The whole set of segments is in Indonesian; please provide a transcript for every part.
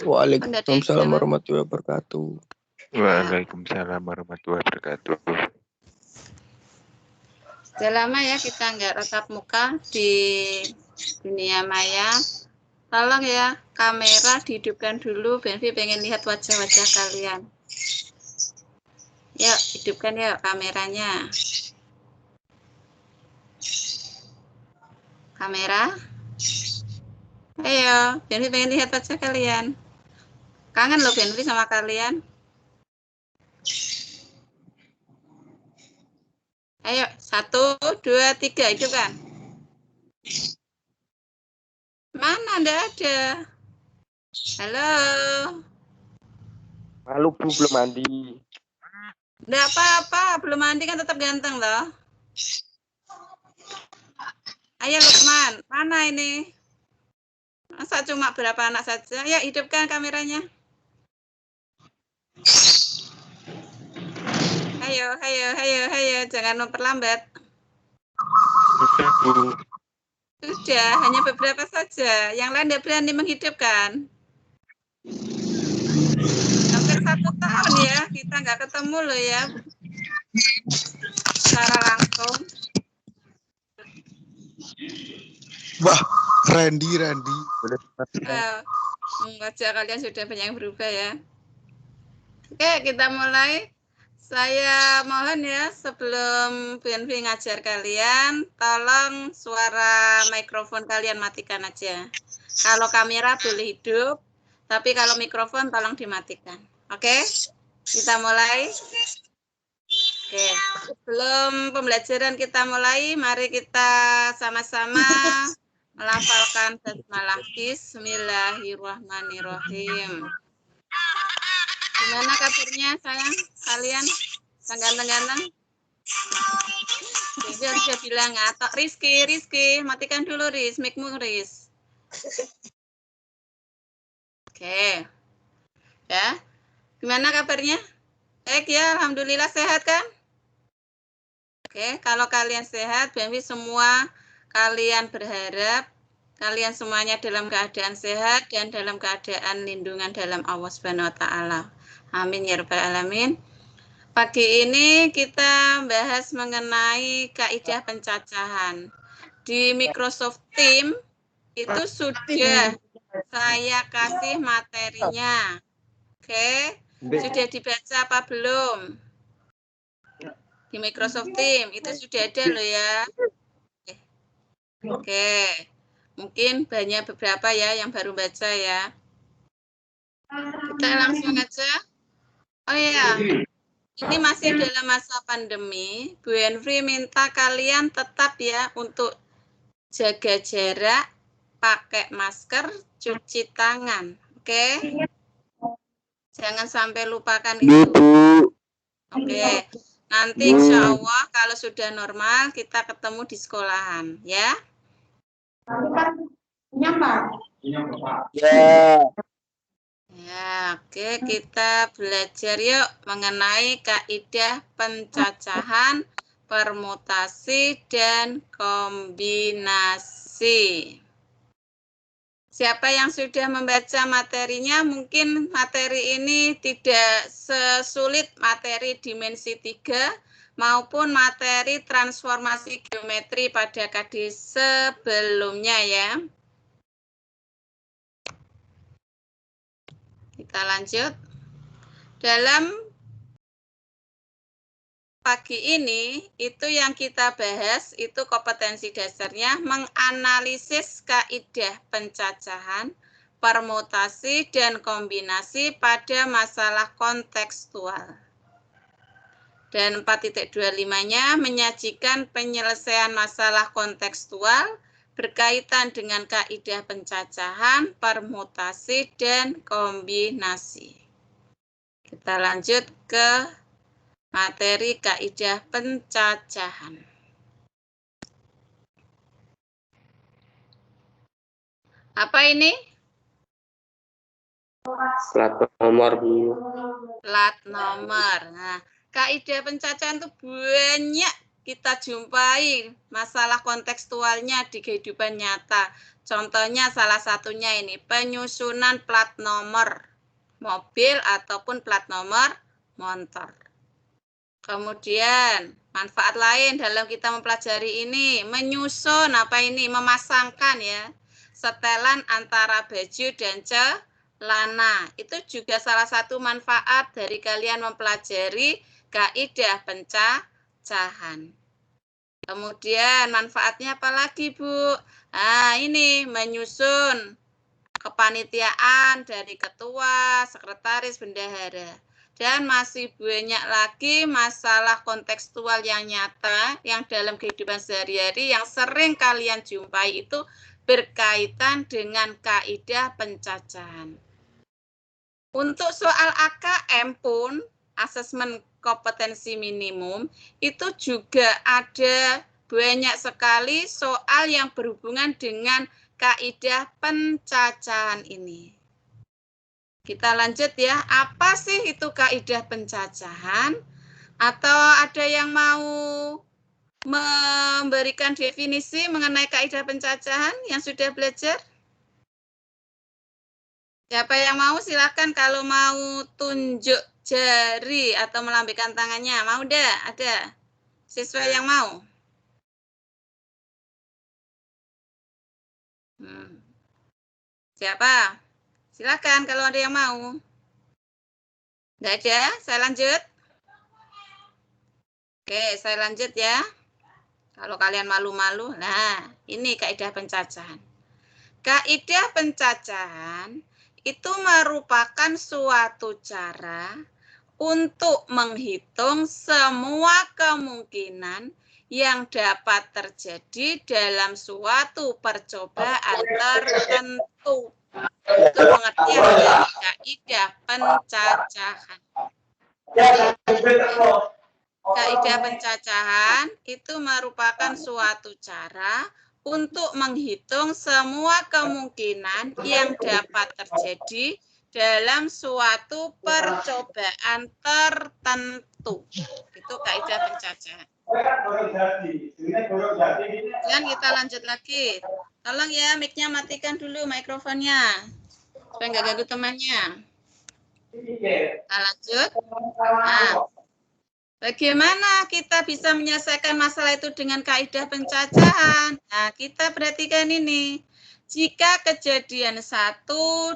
Waalaikumsalam warahmatullahi wabarakatuh. Waalaikumsalam warahmatullahi wabarakatuh. Sudah lama ya kita nggak tatap muka di dunia maya. Tolong ya, kamera dihidupkan dulu. Benvi pengen lihat wajah-wajah kalian. Yuk, hidupkan ya kameranya. Kamera. Ayo, Benvi pengen lihat wajah kalian. Kangen loh Benvi sama kalian. Ayo, 1, 2, 3, hidupkan. Mana Anda ada? Halo. Malu Bu, belum mandi. Enggak apa-apa, belum mandi kan tetap ganteng loh. Ayo Lukman, mana ini? Masa cuma berapa anak saja? Ya, hidupkan kameranya. Ayo, jangan memperlambat. Sudah, Bu. Sudah, hanya beberapa saja. Yang lain tidak berani menghidupkan. Hampir 1 tahun ya, kita nggak ketemu loh ya. Secara langsung. Wah, Randy. Wajah kalian sudah banyak yang berubah ya. Oke, kita mulai. Saya mohon ya, sebelum Benvi ngajar kalian, tolong suara mikrofon kalian matikan aja. Kalau kamera boleh hidup, tapi kalau mikrofon tolong dimatikan. Oke, kita mulai. Oke, sebelum pembelajaran kita mulai, mari kita sama-sama melafalkan basmalah. Bismillahirrahmanirrahim. Gimana kabarnya sayang kalian? Yang ganteng-ganteng? Dia sudah bilang ngatok. Rizky, matikan dulu Riz, mic-mu Riz. Oke. Ya. Gimana kabarnya? Baik ya, alhamdulillah sehat kan? Oke, kalau kalian sehat, Benvi semua kalian berharap kalian semuanya dalam keadaan sehat dan dalam keadaan lindungan dalam Allah Subhanahu wa taala. Amin ya rabbal alamin. Pagi ini kita bahas mengenai kaidah pencacahan. Di Microsoft Teams itu sudah saya kasih materinya. Oke, sudah dibaca apa belum? Di Microsoft Teams itu sudah ada loh ya. Oke, mungkin banyak beberapa ya yang baru baca ya. Kita langsung aja. Oh iya, ini masih dalam masa pandemi. Bu Henry minta kalian tetap ya untuk jaga jarak, pakai masker, cuci tangan. Oke? Jangan sampai lupakan itu. Oke. Nanti insya Allah kalau sudah normal kita ketemu di sekolahan. Ya? Ya, oke, kita belajar yuk mengenai kaidah pencacahan, permutasi, dan kombinasi. Siapa yang sudah membaca materinya, mungkin materi ini tidak sesulit materi dimensi 3 maupun materi transformasi geometri pada KD sebelumnya ya. Kita lanjut. Dalam pagi ini, itu yang kita bahas, itu kompetensi dasarnya, menganalisis kaidah pencacahan, permutasi, dan kombinasi pada masalah kontekstual. Dan 4.25-nya menyajikan penyelesaian masalah kontekstual berkaitan dengan kaidah pencacahan, permutasi, dan kombinasi. Kita lanjut ke materi kaidah pencacahan. Apa ini? Plat nomor Bu. Plat nomor. Nah, kaidah pencacahan itu banyak kita jumpai masalah kontekstualnya di kehidupan nyata. Contohnya salah satunya ini, penyusunan plat nomor mobil ataupun plat nomor motor. Kemudian manfaat lain dalam kita mempelajari ini, menyusun apa ini, memasangkan ya, setelan antara baju dan celana. Itu juga salah satu manfaat dari kalian mempelajari kaidah pencacahan. Kemudian manfaatnya apa lagi, Bu? Nah, ini menyusun kepanitiaan dari ketua, sekretaris, bendahara. Dan masih banyak lagi masalah kontekstual yang nyata, yang dalam kehidupan sehari-hari, yang sering kalian jumpai itu berkaitan dengan kaidah pencacahan. Untuk soal AKM pun, asesmen kompetensi minimum, itu juga ada banyak sekali soal yang berhubungan dengan kaidah pencacahan ini. Kita lanjut ya, apa sih itu kaidah pencacahan? Atau ada yang mau memberikan definisi mengenai kaidah pencacahan yang sudah belajar? Siapa yang mau silakan, kalau mau tunjuk jari atau melambaikan tangannya. Mau dah? Ada siswa yang mau? Siapa? Silakan kalau ada yang mau. Nggak ada? Saya lanjut. Oke, saya lanjut ya. Kalau kalian malu-malu, nah ini kaidah pencacahan. Kaidah pencacahan itu merupakan suatu cara untuk menghitung semua kemungkinan yang dapat terjadi dalam suatu percobaan tertentu. Itu pengertian dari kaidah pencacahan. Kaidah pencacahan itu merupakan suatu cara untuk menghitung semua kemungkinan yang dapat terjadi dalam suatu percobaan tertentu. Itu kaidah pencacahan. Dan kita lanjut lagi. Tolong ya, mic-nya matikan dulu mikrofonnya. Supaya nggak ganggu temannya. Kita lanjut. Nah, bagaimana kita bisa menyelesaikan masalah itu dengan kaidah pencacahan? Nah, kita perhatikan ini. Jika kejadian 1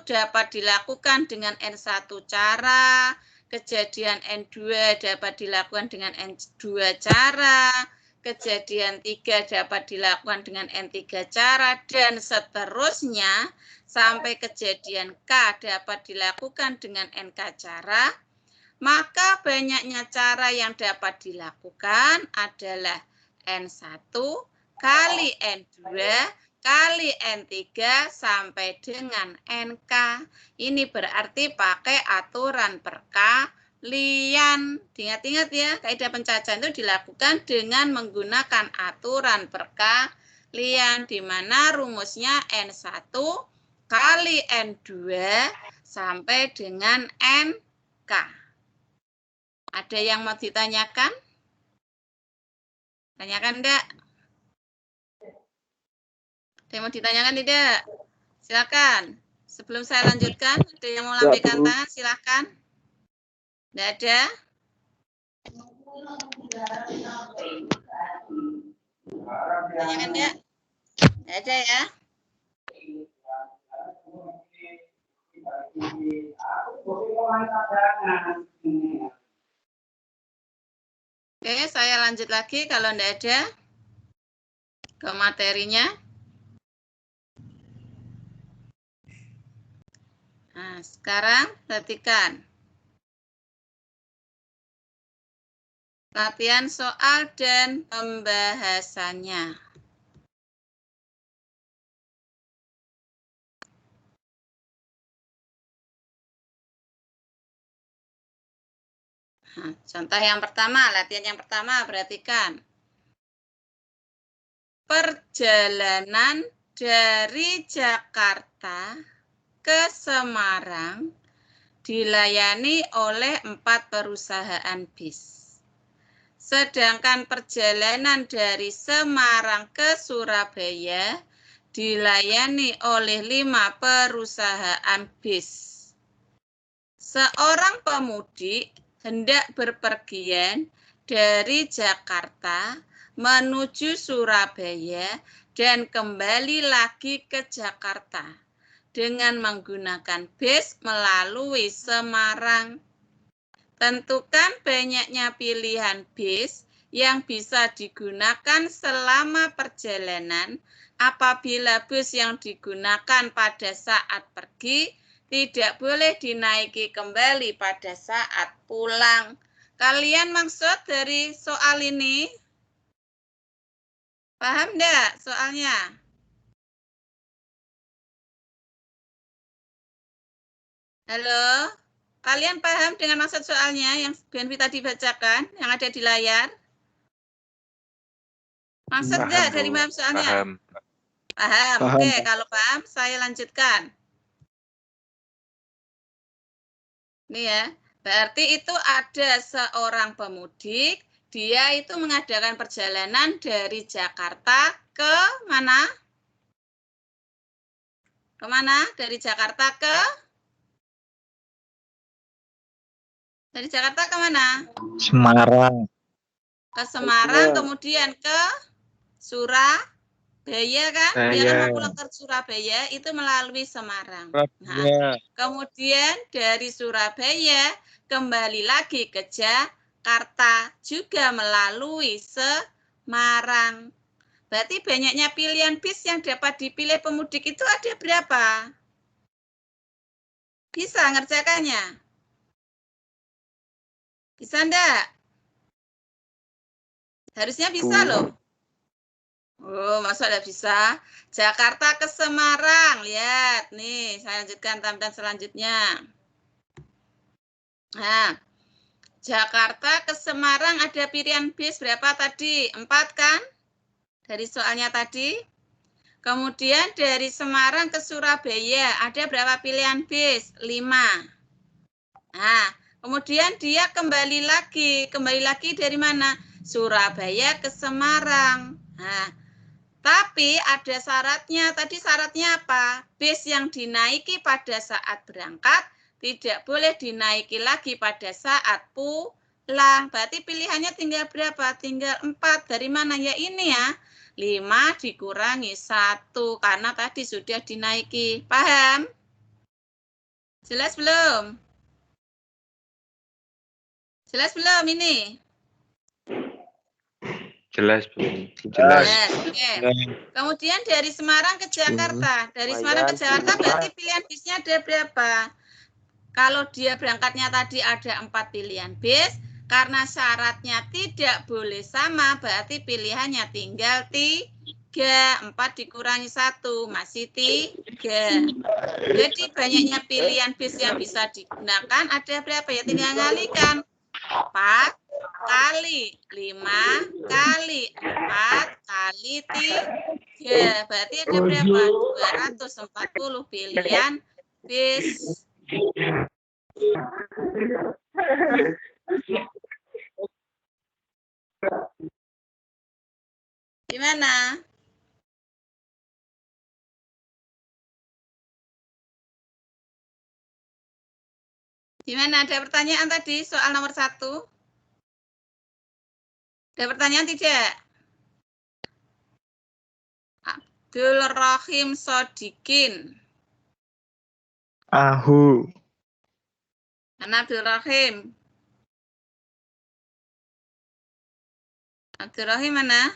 dapat dilakukan dengan N1 cara, kejadian N2 dapat dilakukan dengan N2 cara, kejadian 3 dapat dilakukan dengan N3 cara, dan seterusnya sampai kejadian K dapat dilakukan dengan NK cara, maka banyaknya cara yang dapat dilakukan adalah N1 kali N2 kali N3 sampai dengan NK. Ini berarti pakai aturan perkalian. Ingat-ingat ya, kaidah pencacahan itu dilakukan dengan menggunakan aturan perkalian, di mana rumusnya N1 kali N2 sampai dengan NK. Ada yang mau ditanyakan? Tanyakan enggak? Ada yang mau ditanyakan tidak? Silakan. Sebelum saya lanjutkan, ada yang mau lambaikan tangan? Silakan. Enggak ada? Tanyakan enggak? Enggak ada ya? Oke, saya lanjut lagi kalau enggak ada ke materinya. Nah, sekarang perhatikan. Latihan soal dan pembahasannya. Nah, contoh yang pertama, latihan yang pertama, perhatikan. Perjalanan dari Jakarta ke Semarang dilayani oleh 4 perusahaan bis. Sedangkan perjalanan dari Semarang ke Surabaya dilayani oleh 5 perusahaan bis. Seorang pemudik hendak berpergian dari Jakarta menuju Surabaya dan kembali lagi ke Jakarta dengan menggunakan bis melalui Semarang. Tentukan banyaknya pilihan bis yang bisa digunakan selama perjalanan apabila bus yang digunakan pada saat pergi tidak boleh dinaiki kembali pada saat pulang. Kalian maksud dari soal ini? Paham enggak soalnya? Halo? Kalian paham dengan maksud soalnya yang Benvi tadi bacakan, yang ada di layar? Maksud enggak dari paham soalnya? Paham. Paham. Oke, kalau paham saya lanjutkan. Nih ya, berarti itu ada seorang pemudik, dia itu mengadakan perjalanan dari Jakarta ke mana? Kemana? Dari Jakarta ke? Dari Jakarta ke mana? Semarang. Ke Semarang, kemudian ke Surabaya kan? Dia kan mau pulang ke Surabaya itu melalui Semarang. Nah, kemudian dari Surabaya kembali lagi ke Jakarta juga melalui Semarang. Berarti banyaknya pilihan bis yang dapat dipilih pemudik itu ada berapa? Bisa ngerjakannya? Bisa enggak? Harusnya bisa loh. Oh, masa ada bisa? Jakarta ke Semarang. Lihat, nih, saya lanjutkan tampilan selanjutnya. Nah, Jakarta ke Semarang ada pilihan bis berapa tadi? 4 kan? Dari soalnya tadi. Kemudian dari Semarang ke Surabaya ada berapa pilihan bis? 5. Nah, kemudian dia kembali lagi dari mana? Surabaya ke Semarang. Nah, tapi ada syaratnya. Tadi syaratnya apa? Bis yang dinaiki pada saat berangkat tidak boleh dinaiki lagi pada saat pulang. Berarti pilihannya tinggal berapa? Tinggal 4. Dari mana? Ya ini ya. 5 dikurangi 1 karena tadi sudah dinaiki. Paham? Jelas belum? Jelas belum ini? Jelas, Bu. Jelas. Oke. Kemudian dari Semarang ke Jakarta. Dari Semarang ke Jakarta berarti pilihan bisnya ada berapa? Kalau dia berangkatnya tadi ada 4 pilihan bis, karena syaratnya tidak boleh sama, berarti pilihannya tinggal 3. 4 dikurangi 1, masih 3. Jadi banyaknya pilihan bis yang bisa digunakan ada berapa ya? Tinggal ngalikan. 4 kali 5 kali 4 kali 3. Berarti ada berapa? 240 pilihan bis. Gimana? Gimana? Ada pertanyaan tadi soal nomor 1? Ada pertanyaan tidak? Abdul Rahim Sodikin. Ahu. Mana Abdul Rahim? Abdul Rahim mana?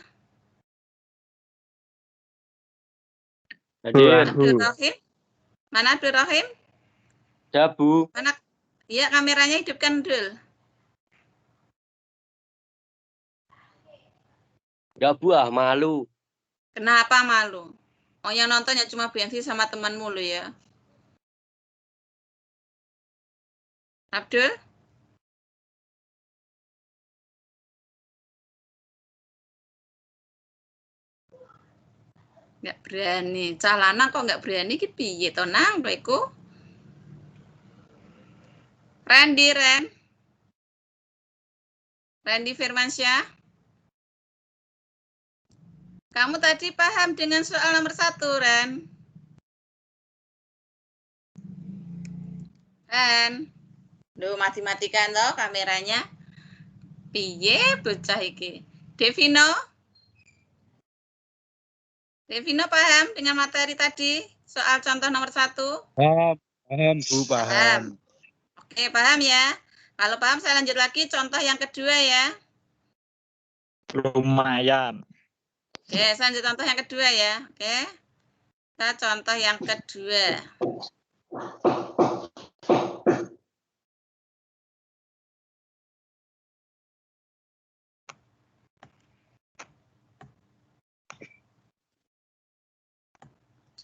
Abdul Rahim? Mana Abdul Rahim? Ya, Bu. Mana? Iya, kameranya hidupkan dulu. Ya, Bu, malu. Kenapa malu? Oh, yang nonton ya cuma Benvi sama temanmu lo ya. Abdul? Nggak berani. Calana kok nggak berani ki piye to nang iku? Ren. Randy Firmansyah. Kamu tadi paham dengan soal nomor 1, Ren? Ren. Duh, mati-matikan loh kameranya. Piye bocah iki? Devino? Devino paham dengan materi tadi? Soal contoh nomor 1? Paham, Bu, paham. Oke, paham ya? Kalau paham, saya lanjut lagi contoh yang kedua ya. Lumayan. Oke, saya lanjut contoh yang kedua ya. Oke. Kita contoh yang kedua.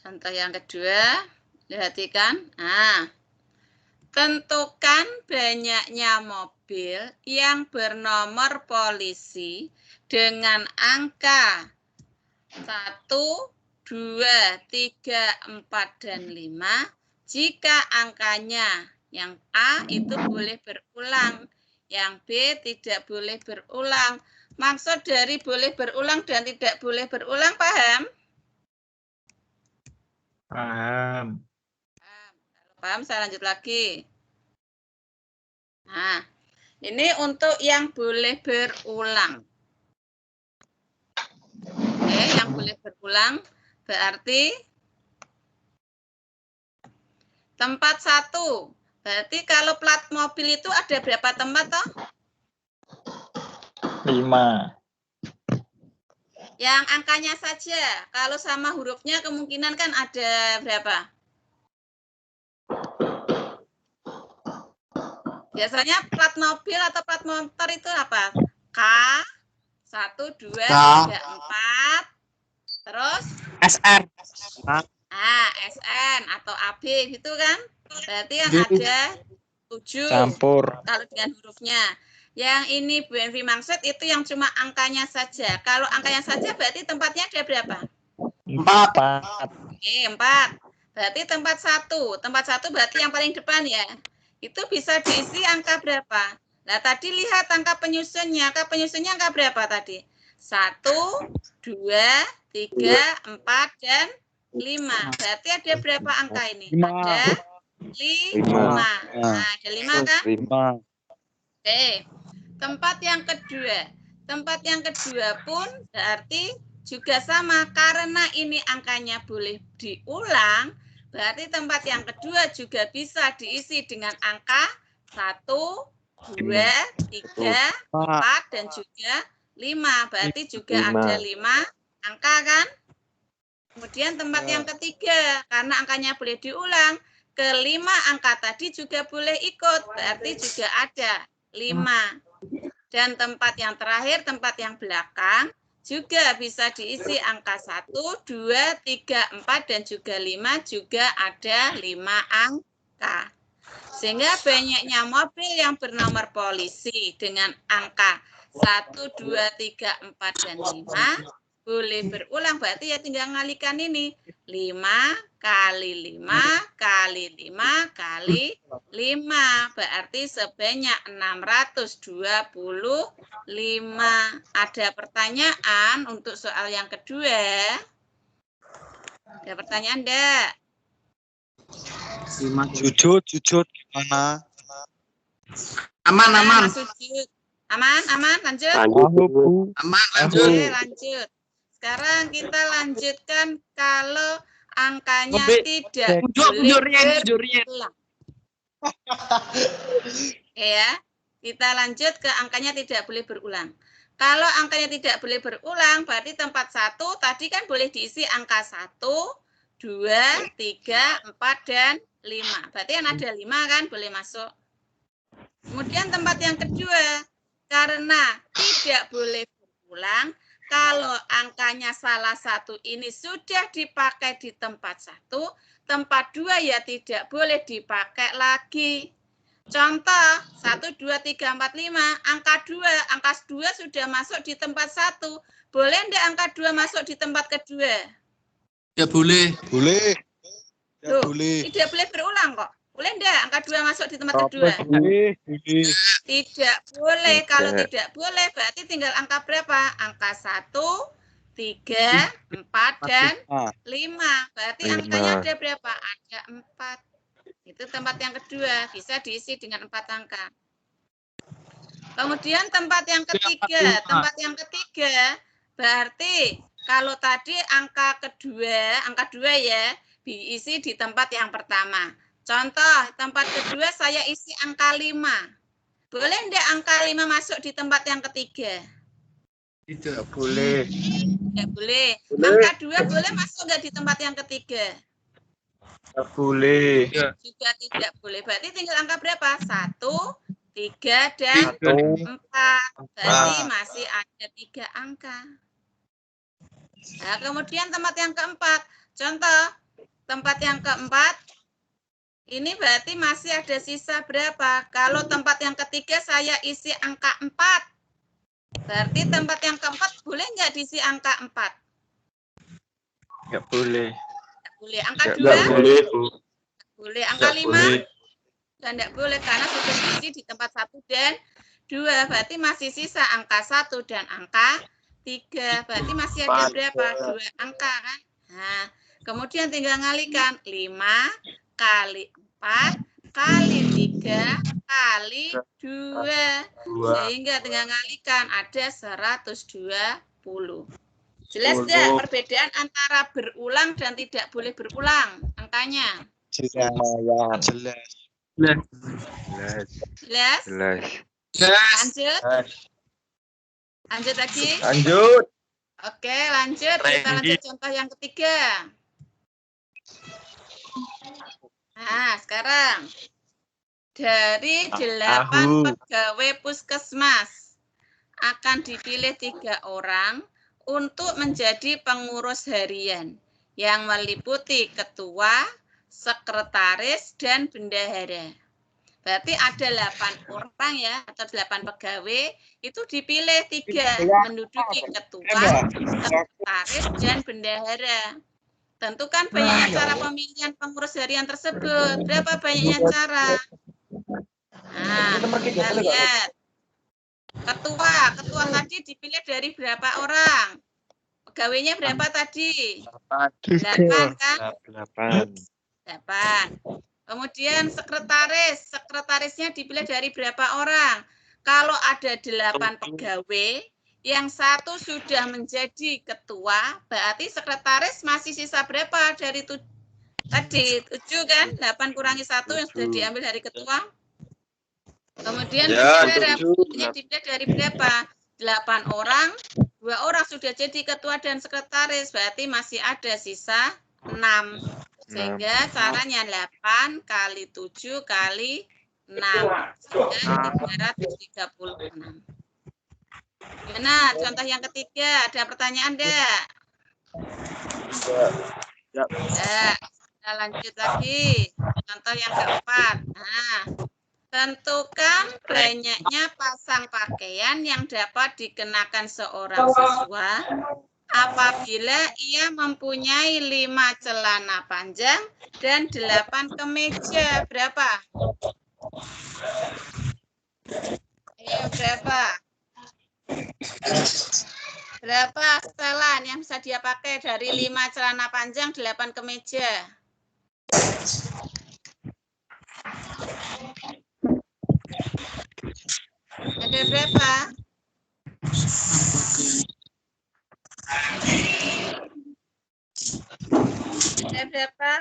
Contoh yang kedua, perhatikan. Nah, tentukan banyaknya mobil yang bernomor polisi dengan angka 1, 2, 3, 4, dan 5 jika angkanya yang A itu boleh berulang, yang B tidak boleh berulang. Maksud dari boleh berulang dan tidak boleh berulang, paham? Paham. Kalau paham, saya lanjut lagi. Nah, ini untuk yang boleh berulang. Oke, yang boleh berulang berarti tempat 1. Berarti kalau plat mobil itu ada berapa tempat toh? 5. Yang angkanya saja. Kalau sama hurufnya kemungkinan kan ada berapa? Biasanya plat mobil atau plat motor itu apa? K, 1, 2, 3, 4. Terus? SR. SN atau AB gitu kan? Berarti kan ada 7. Campur. Kalau dengan hurufnya. Yang ini Bu Envi maksud itu yang cuma angkanya saja. Kalau angkanya saja berarti tempatnya ada berapa? 4. Oke, 4. Berarti tempat 1. Tempat 1 berarti yang paling depan ya. Itu bisa diisi angka berapa? Nah, tadi lihat angka penyusunnya. Angka penyusunnya angka berapa tadi? 1, 2, 3, 4, dan 5. Berarti ada berapa angka ini? 5. Ada 5. Nah, ada 5 kan? 5. Oke. Tempat yang kedua. Tempat yang kedua pun berarti juga sama. Karena ini angkanya boleh diulang, berarti tempat yang kedua juga bisa diisi dengan angka 1, 2, 3, 4, dan juga 5. Berarti juga ada 5 angka kan? Kemudian tempat yang ketiga, karena angkanya boleh diulang, kelima angka tadi juga boleh ikut, berarti juga ada 5. Dan tempat yang terakhir, tempat yang belakang, juga bisa diisi angka 1, 2, 3, 4, dan juga 5, juga ada 5 angka. Sehingga banyaknya mobil yang bernomor polisi dengan angka 1, 2, 3, 4, dan 5 boleh berulang, berarti ya tinggal ngalikan ini. 5 kali 5 kali 5 kali 5. Berarti sebanyak 625. Ada pertanyaan untuk soal yang kedua? Ada pertanyaan enggak? Jujur gimana? Aman. Aman, lanjut. Lanjut. Oke, lanjut. Sekarang kita lanjutkan kalau angkanya tidak boleh berulang. Oke ya, kita lanjut ke angkanya tidak boleh berulang. Kalau angkanya tidak boleh berulang, berarti tempat 1 tadi kan boleh diisi angka 1, 2, 3, 4, dan 5. Berarti kan ada 5 kan, boleh masuk. Kemudian tempat yang kedua, karena tidak boleh berulang, kalau angkanya salah satu ini sudah dipakai di tempat 1, tempat 2 ya tidak boleh dipakai lagi. Contoh, 1, 2, 3, 4, 5, angka 2 sudah masuk di tempat 1. Boleh enggak angka 2 masuk di tempat kedua? Ya boleh. Boleh. Ya Loh, boleh. tidak boleh berulang kok. Boleh enggak angka 2 masuk di tempat kedua? Boleh. Tidak boleh. Kalau tidak boleh berarti tinggal angka berapa? Angka 1, 3, 4, dan 5. Berarti angkanya ada berapa? Ada 4. Itu tempat yang kedua. Bisa diisi dengan 4 angka. Kemudian tempat yang ketiga. Tempat yang ketiga berarti kalau tadi angka 2 ya, diisi di tempat yang pertama. Contoh, tempat kedua saya isi angka 5. Boleh enggak angka 5 masuk di tempat yang ketiga? Tidak boleh. Tidak boleh. Angka 2 boleh masuk enggak di tempat yang ketiga? Tidak boleh. Juga tidak boleh. Berarti tinggal angka berapa? 1, 3, dan 4. Berarti masih ada 3 angka. Nah, kemudian tempat yang keempat. Contoh, tempat yang keempat, ini berarti masih ada sisa berapa? Kalau tempat yang ketiga saya isi angka 4. Berarti tempat yang keempat boleh nggak diisi angka 4? Tidak boleh. Nggak boleh. Angka 2? Tidak boleh, Bu. Boleh. Angka 5? Dan tidak boleh karena sudah diisi di tempat 1 dan 2. Berarti masih sisa angka 1 dan angka 3. Berarti masih ada berapa? 2 angka kan? Nah, kemudian tinggal ngalikan 5 kali 4 kali 3 kali 2. Sehingga tinggal ngalikan ada 120. Jelas tidak perbedaan antara berulang dan tidak boleh berulang angkanya? Jelas. Jelas? Lanjut. Lanjut lagi. Lanjut. Oke, lanjut. Kita lanjut contoh yang ketiga. Nah, sekarang dari 8 pegawai puskesmas akan dipilih 3 orang untuk menjadi pengurus harian yang meliputi ketua, sekretaris, dan bendahara. Berarti ada 8 orang ya, atau 8 pegawai, itu dipilih 3 menduduki ketua, sekretaris, dan bendahara. Tentukan banyaknya cara pemilihan pengurus harian tersebut. Berapa banyaknya cara? Nah, kita lihat. Ketua tadi dipilih dari berapa orang? Pegawainya berapa tadi? 8 kan? 8. Kemudian sekretarisnya dipilih dari berapa orang? Kalau ada 8 pegawai, yang 1 sudah menjadi ketua, berarti sekretaris masih sisa berapa dari tadi? 7 kan? 8 kurangi 1 yang sudah diambil dari ketua. Kemudian bendahara dipilih dari berapa? 8 orang, 2 orang sudah jadi ketua dan sekretaris, berarti masih ada sisa 6. Sehingga caranya 8 kali 7 kali 6. Sehingga 336. Gimana contoh yang ketiga? Ada pertanyaan enggak? Ya. Kita lanjut lagi. Contoh yang keempat. Nah, tentukan banyaknya pasang pakaian yang dapat dikenakan seorang siswa apabila ia mempunyai 5 celana panjang dan 8 kemeja. Berapa? Ayo, berapa? Berapa setelan yang bisa dia pakai dari 5 celana panjang, 8 kemeja? Ada berapa? Ada berapa?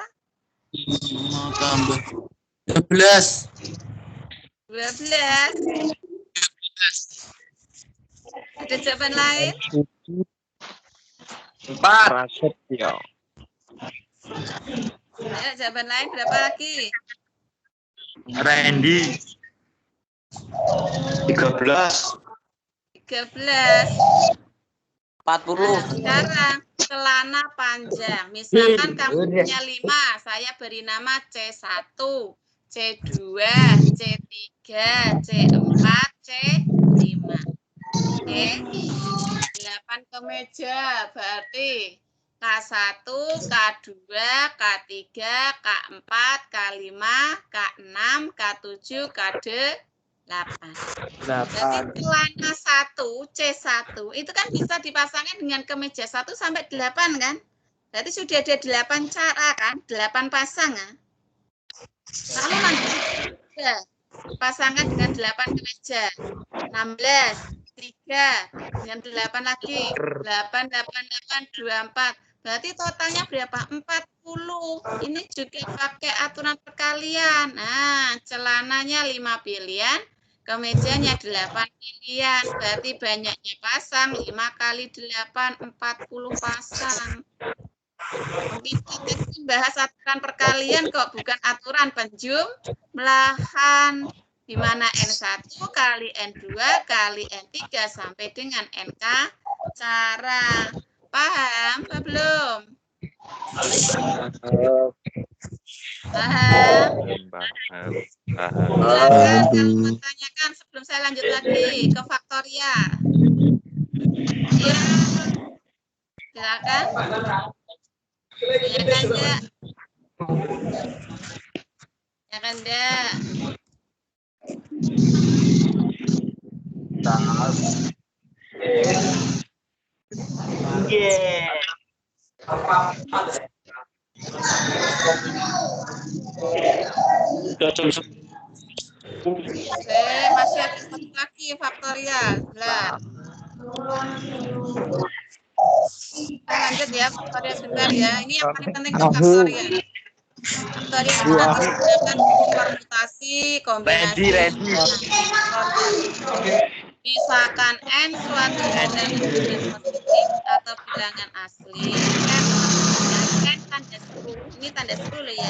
Mau tambah 12. 12. Ada jawaban lain? 4. Ya, jawaban lain berapa lagi? Randy. 13. 13. 40. Nah, sekarang celana panjang. Misalkan kamu punya 5, saya beri nama C1, C2, C3, C4, C5. Oke. 8 kemeja berarti K1, K2, K3, K4, K5, K6, K7, K8. Jadi celana 1, C1 itu kan bisa dipasangkan dengan kemeja 1 sampai 8 kan? Berarti sudah ada 8 cara kan? 8 pasang kan? Lalu lanjut ya, pasangkan dengan 8 kemeja. 16, 3 dengan 8 lagi. 8, 8, 8, 24. Berarti totalnya berapa? 40. Ini juga pakai aturan perkalian. Nah, celananya 5 pilihan, kemejanya 8 pilihan. Berarti banyaknya pasang 5 kali 8, 40 pasang. Kita bahas aturan perkalian kok, bukan aturan penjumlahan. Di mana N1 kali N2 kali N3 sampai dengan NK cara. Paham apa belum? Paham? Silakan kalau mau tanyakan sebelum saya lanjut lagi ke faktorial. Ya, silakan. Tanyakan enggak? Tanyakan enggak? Masih ada satu lagi faktorial. Nah, lanjut ya faktorial sebentar ya. Ini yang paling penting itu faktorial. Faktorial itu nanti menggunakan permutasi, kombinasi, misalkan N suatu bilangan positif atau bilangan asli, N tanda seru, ini tanda seru loh ya,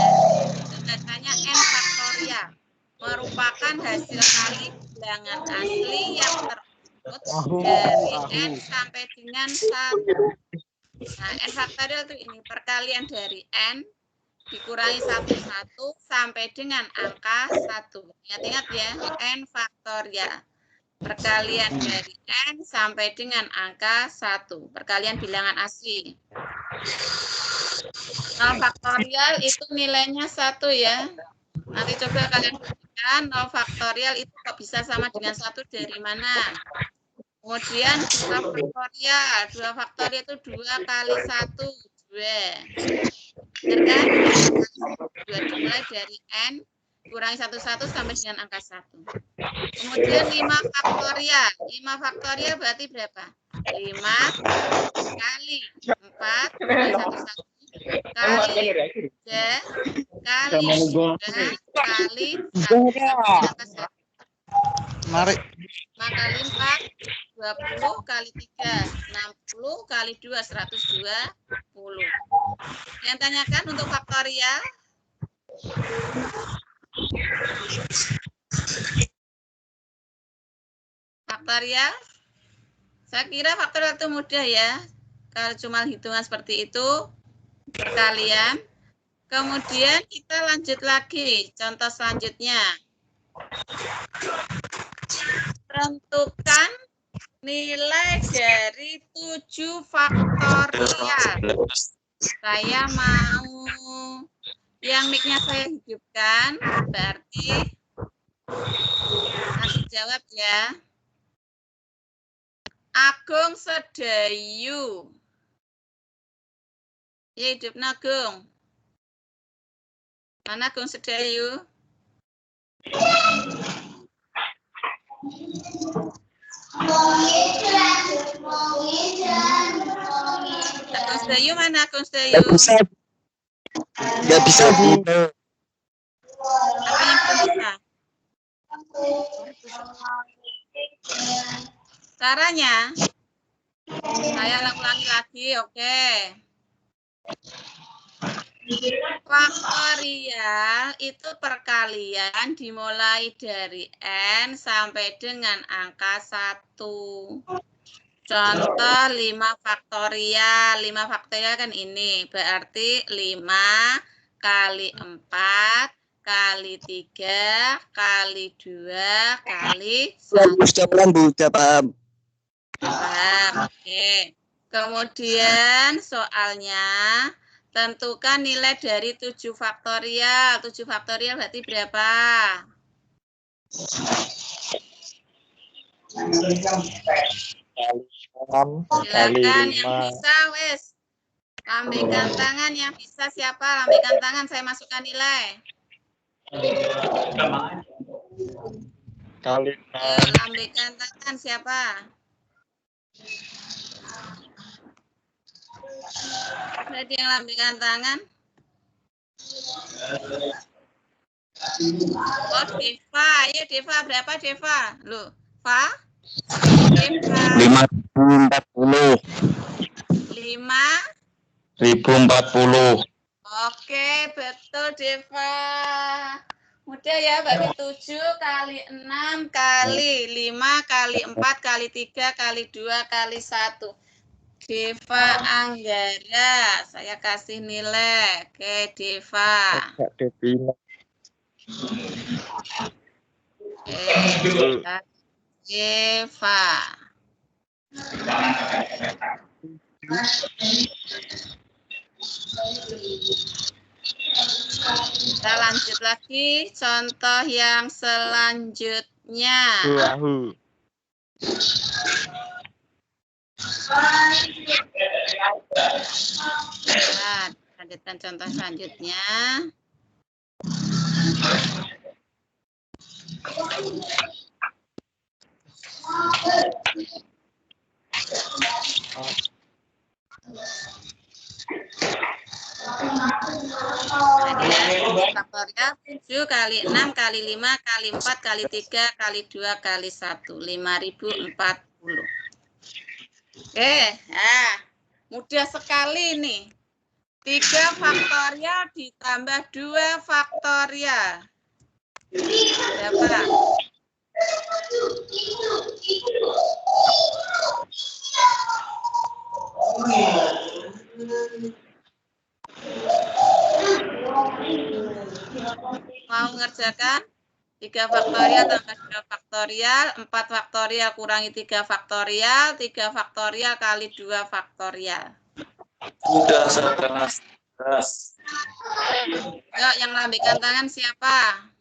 tandanya N faktorial, merupakan hasil kali bilangan asli yang terurut dari N sampai dengan 1. Nah, N faktorial itu ini perkalian dari N dikurangi 1 sampai dengan angka 1. Ingat-ingat ya, N faktorial. Perkalian dari N sampai dengan angka 1. Perkalian bilangan asli. 0 faktorial itu nilainya 1 ya. Nanti coba kalian buktikan 0 faktorial itu kok bisa sama dengan 1 dari mana? Kemudian 2 faktorial. 2 faktorial itu 2 kali 1. 2. Benar kan? 2 dimulai dari N kurangi 1 sampai dengan angka 1. Kemudian 5 faktorial. 5 faktorial berarti berapa? 5 kali 4 kurangi 1 kali 3 kali 2 kali 1 angka 1. Mari. 5 kali 4 20 kali 3 60 kali 2 120. Yang tanyakan untuk faktorial? Faktorial? Saya kira faktorial itu mudah ya. Kalau cuma hitungan seperti itu, perkalian. Kemudian kita lanjut lagi. Contoh selanjutnya. Tentukan nilai dari 7 faktorial. Saya mau yang mic-nya saya hidupkan, berarti nanti jawab ya. Agung Sedayu. Ya, hidup Agung. Mana Agung Sedayu? Agung Sedayu mana Agung Sedayu? Nggak bisa, Bu. Apa yang belum bisa? Caranya, saya ulangi lagi, oke. Faktorial itu perkalian dimulai dari N sampai dengan angka 1. Contoh 5 faktorial. 5 faktorial kan ini. Berarti 5 kali 4 kali 3 kali 2 kali 1. Sudah paham, Bu. Sudah paham. Paham, oke. Kemudian soalnya tentukan nilai dari 7 faktorial. 7 faktorial berarti berapa? Silakan yang bisa, wes. Lambaikan tangan yang bisa siapa? Lambaikan tangan, saya masukkan nilai. Kali Ayo, lambaikan tangan siapa? Ada yang lambaikan tangan? Oh, Deva. Ayo, Deva. Berapa, Deva? Loh, Fa? Deva. 5.040. 5.040. Oke, betul, Deva. Mudah ya, berarti 7 kali 6 kali 5 kali 4 kali 3 kali 2 kali 1. Deva Anggara, saya kasih nilai. Oke, Deva. Oke, Deva. Kita lanjut lagi contoh yang selanjutnya. Nah, lanjutkan contoh selanjutnya. Faktorial 7 kali 6 kali 5 kali 4 kali 3 kali 2 kali 1. 5.040. Nah, mudah sekali nih. 3 faktorial ditambah 2 faktorial. Berapa? Mau ngerjakan? 3 faktorial tambah 2 faktorial, 4 faktorial kurangi 3 faktorial, 3 faktorial kali 2 faktorial. Sudah setengah 11. Yuk, yang lambaikan tangan siapa?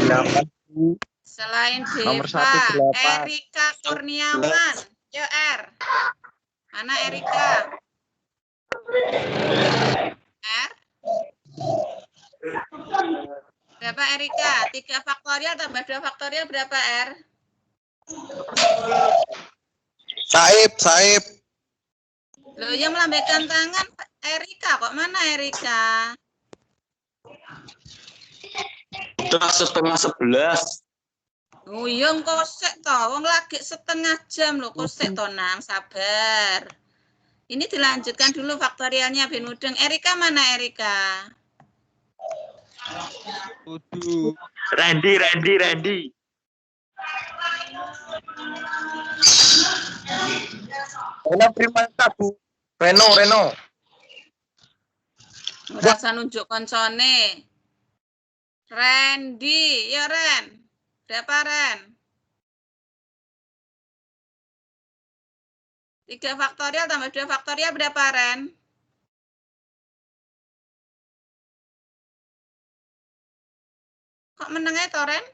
8. Selain Nomor Deva, 1, 8. Erika Kurniawan. Yuk, R. Mana Erika? R. Berapa Erika? 3 faktorial tambah 2 faktorial berapa R? Saib. Loh, yang melambaikan tangan Erika. Kok mana Erika? Sudah setengah 11. Oh iya, kosek toh. Wong lagi setengah jam loh, kosek toh nang, sabar. Ini dilanjutkan dulu faktorialnya Ben Mudeng. Erika mana Erika? Randy. Reno Primanta, Bu. Reno. Merasa nunjuk koncone. Randy, ya Ren. Berapa Ren? 3 faktorial tambah 2 faktorial berapa Ren? Kok menengah toh Ren?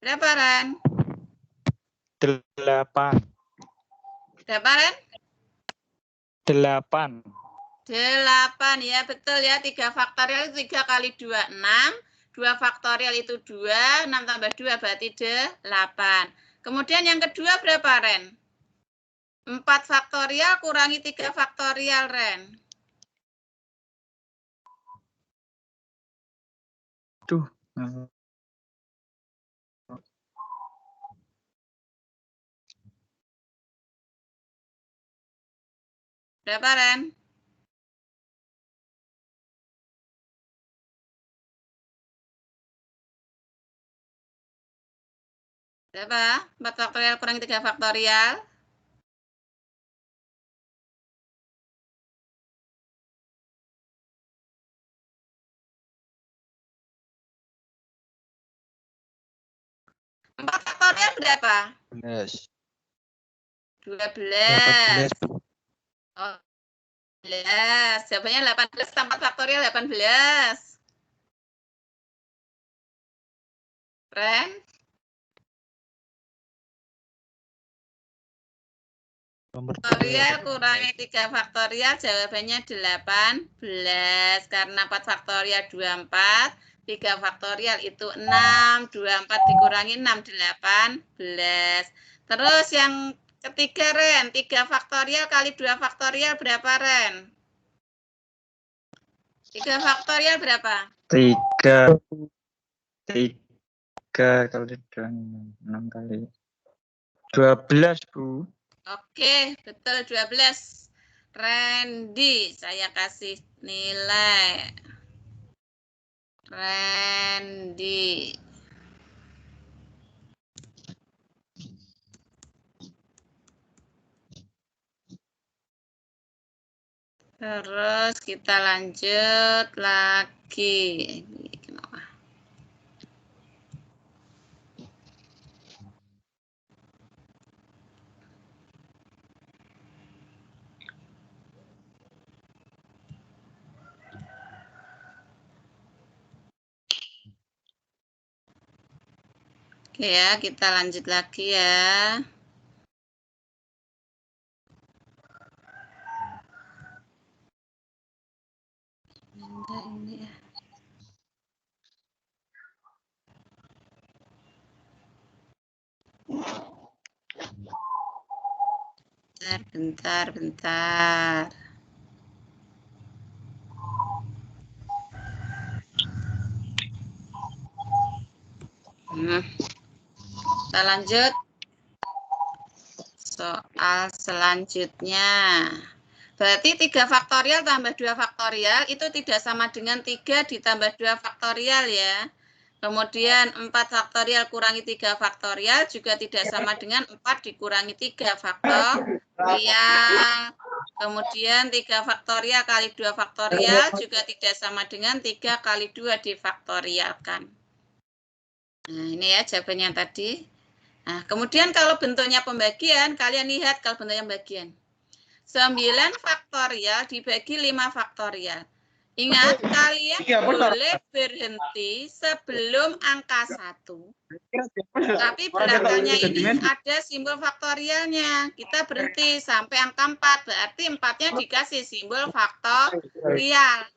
Berapa Ren? 8. Berapa Ren? 8. 8 ya, betul ya. 3 faktorial itu 3 kali 2, 6. 2 faktorial itu 2, 6 tambah 2 berarti 8. Kemudian yang kedua berapa Ren? 4 faktorial kurangi 3 faktorial Ren. Tuh. Berapa Ren? Berapa? 4 faktorial kurangi 3 faktorial. 4 faktorial berapa? 12. 12. Oh, 12. Jawabannya 18 tambah faktorial 18. Ren? Faktorial kurangi 3 faktorial, jawabannya 18. Karena 4 faktorial 24, 3 faktorial itu 6, 24 dikurangi 6, 18. Terus yang ketiga, Ren, 3 faktorial kali 2 faktorial berapa, Ren? 3 faktorial berapa? 3 kali 2, 6 kali 12, Bu. Oke, betul 12. Randy, saya kasih nilai. Randy. Terus kita lanjut lagi. Kenapa? Oke ya, kita lanjut lagi ya. Ini ya. Bentar. Kita lanjut. Soal selanjutnya. Berarti 3 faktorial tambah 2 faktorial itu tidak sama dengan 3 ditambah 2 faktorial ya. Kemudian 4 faktorial kurangi 3 faktorial juga tidak sama dengan 4 dikurangi 3 faktorial. Kemudian 3 faktorial kali 2 faktorial juga tidak sama dengan 3 kali 2 difaktorialkan. Nah, ini ya jawabannya tadi. Nah, kemudian kalau bentuknya pembagian, kalian lihat kalau bentuknya pembagian. 9 faktorial dibagi 5 faktorial. Ingat, kalian boleh berhenti sebelum angka 1. Tapi belakangnya ini ada simbol faktorialnya. Kita berhenti sampai angka 4. Berarti 4-nya dikasih simbol faktorial.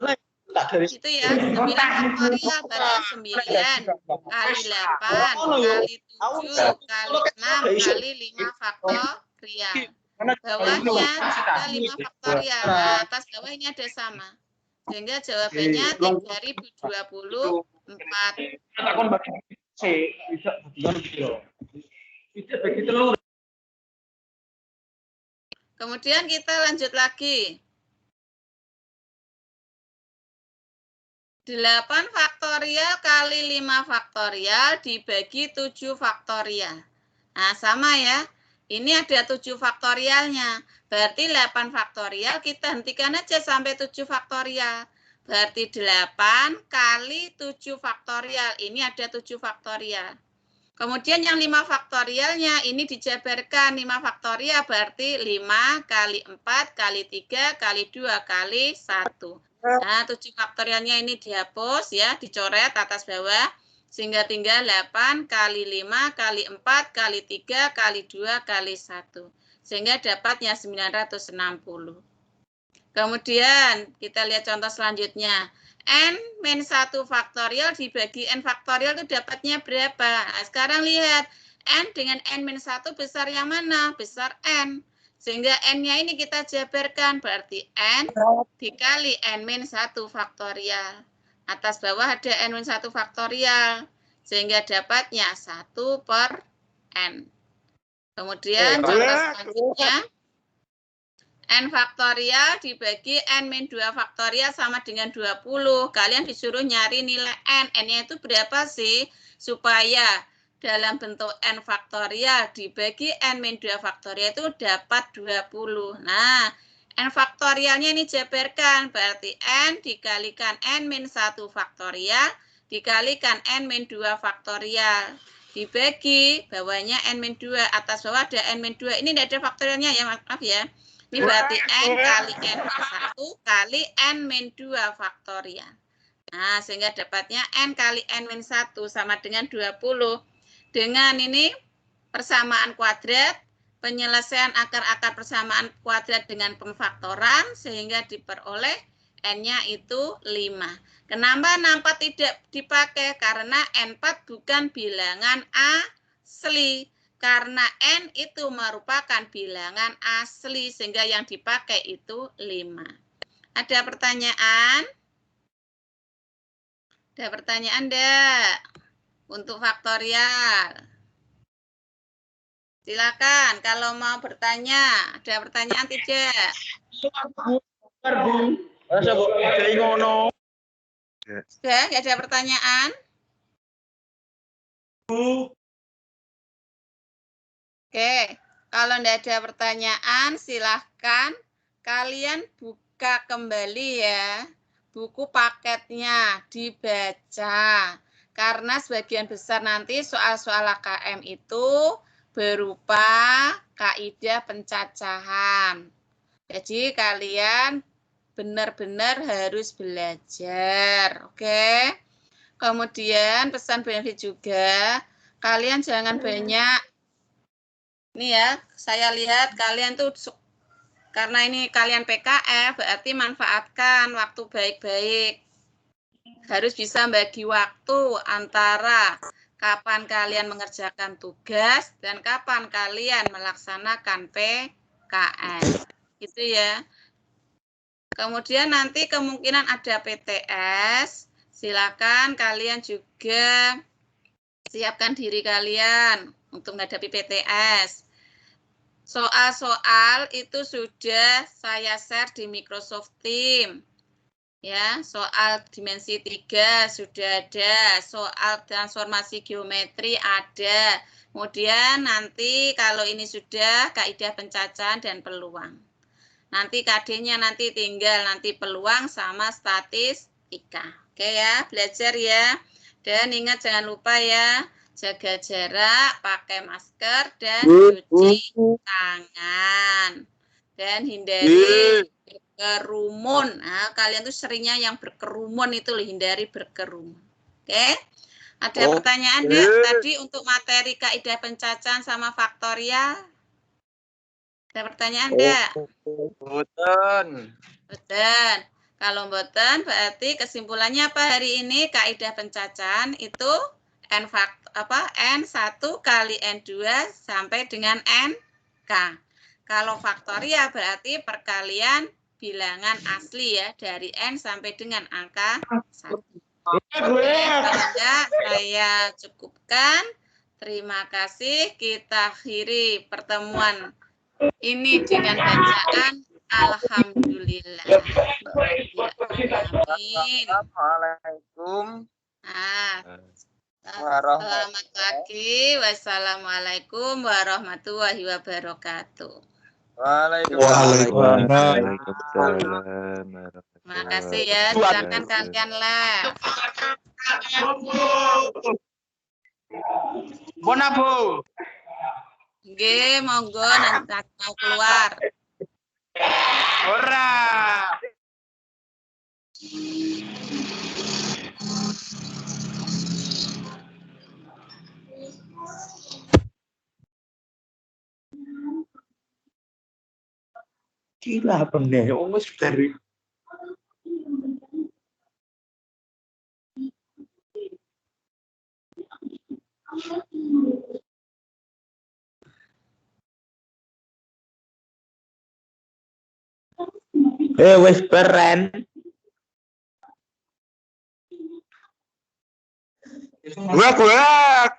Itu ya, 9 faktorial berarti 9 kali 8 kali 7 kali 6 kali 5 faktorial. Bawahnya juga 5 faktorial. Nah, atas bawah ini ada sama. Sehingga jawabannya 3024. Kemudian kita lanjut lagi. 8 faktorial kali 5 faktorial dibagi 7 faktorial. Nah, sama ya. Ini ada 7 faktorialnya. Berarti 8 faktorial kita hentikan aja sampai 7 faktorial. Berarti 8 kali 7 faktorial. Ini ada 7 faktorial. Kemudian yang 5 faktorialnya ini dijabarkan. 5 faktorial berarti 5 kali 4 kali 3 kali 2 kali 1. Nah, 7 faktorialnya ini dihapus ya, dicoret atas bawah. Sehingga tinggal 8 kali 5 kali 4 kali 3 kali 2 kali 1. Sehingga dapatnya 960. Kemudian kita lihat contoh selanjutnya. N-1 faktorial dibagi N faktorial itu dapatnya berapa? Nah, sekarang lihat. N dengan N-1 besar yang mana? Besar N. Sehingga N-nya ini kita jabarkan. Berarti N dikali N-1 faktorial. Atas bawah ada N-1 faktorial. Sehingga dapatnya 1 per N. Kemudian contoh selanjutnya. N faktorial dibagi N-2 faktorial sama dengan 20. Kalian disuruh nyari nilai N. N-nya itu berapa sih? Supaya dalam bentuk N faktorial dibagi N-2 faktorial itu dapat 20. Nah, N faktorialnya ini jabarkan. Berarti N dikalikan N-1 faktorial dikalikan N-2 faktorial. dibagi bawahnya n-2, atas bawah ada n-2. Ini tidak ada faktorialnya ya, maaf ya. Ini berarti n kali n-1 kali n-2 faktorial. Nah, sehingga dapatnya n kali n-1 sama dengan 20. Dengan ini persamaan kuadrat, penyelesaian akar-akar persamaan kuadrat dengan pemfaktoran, sehingga diperoleh n-nya itu 5. Kenapa nampak tidak dipakai? Karena n4 bukan bilangan asli. Karena n itu merupakan bilangan asli, sehingga yang dipakai itu 5. Ada pertanyaan? Ada pertanyaan enggak? Untuk faktorial. Silakan kalau mau bertanya. Ada pertanyaan tidak? Sudah, nggak ada pertanyaan? Oke, kalau nggak ada pertanyaan, silahkan kalian buka kembali ya buku paketnya, dibaca. Karena sebagian besar nanti soal-soal AKM itu berupa kaidah pencacahan. Jadi kalian benar-benar harus belajar, oke? Kemudian pesan benefit juga, kalian jangan banyak, ini ya, saya lihat kalian tuh, karena ini kalian PKF, berarti manfaatkan waktu baik-baik. Harus bisa bagi waktu antara kapan kalian mengerjakan tugas dan kapan kalian melaksanakan PKF. Itu ya. Kemudian nanti kemungkinan ada PTS, silakan kalian juga siapkan diri kalian untuk menghadapi PTS. Soal-soal itu sudah saya share di Microsoft Teams. Ya, soal dimensi 3 sudah ada, soal transformasi geometri ada. Kemudian nanti kalau ini sudah kaidah pencacahan dan peluang. Nanti KD-nya nanti tinggal nanti peluang sama statistika. Oke ya, belajar ya. Dan ingat jangan lupa ya, jaga jarak, pakai masker, dan cuci tangan. Dan hindari berkerumun. Nah, kalian tuh seringnya yang berkerumun itu loh, hindari berkerumun. Oke? Ada pertanyaan enggak tadi untuk materi kaidah pencacahan sama faktorial? Ada pertanyaan enggak? Boten. Boten. Kalau boten berarti kesimpulannya apa hari ini? Kaidah pencacahan itu N1 kali N2 sampai dengan NK. Kalau faktorial berarti perkalian bilangan asli ya, dari N sampai dengan angka 1. Kalau enggak, saya cukupkan. Terima kasih. Kita akhiri pertemuan ini dengan bacaan Alhamdulillah. Amin. Assalamualaikum. Selamat pagi. Wassalamualaikum warahmatullahi wabarakatuh. Waalaikumsalam. Terima kasih ya. Silakan kalian lah. Bona Bu. Oke, monggo nanti mau keluar. Ora. Gila bener, wis dari wis beren. Wak.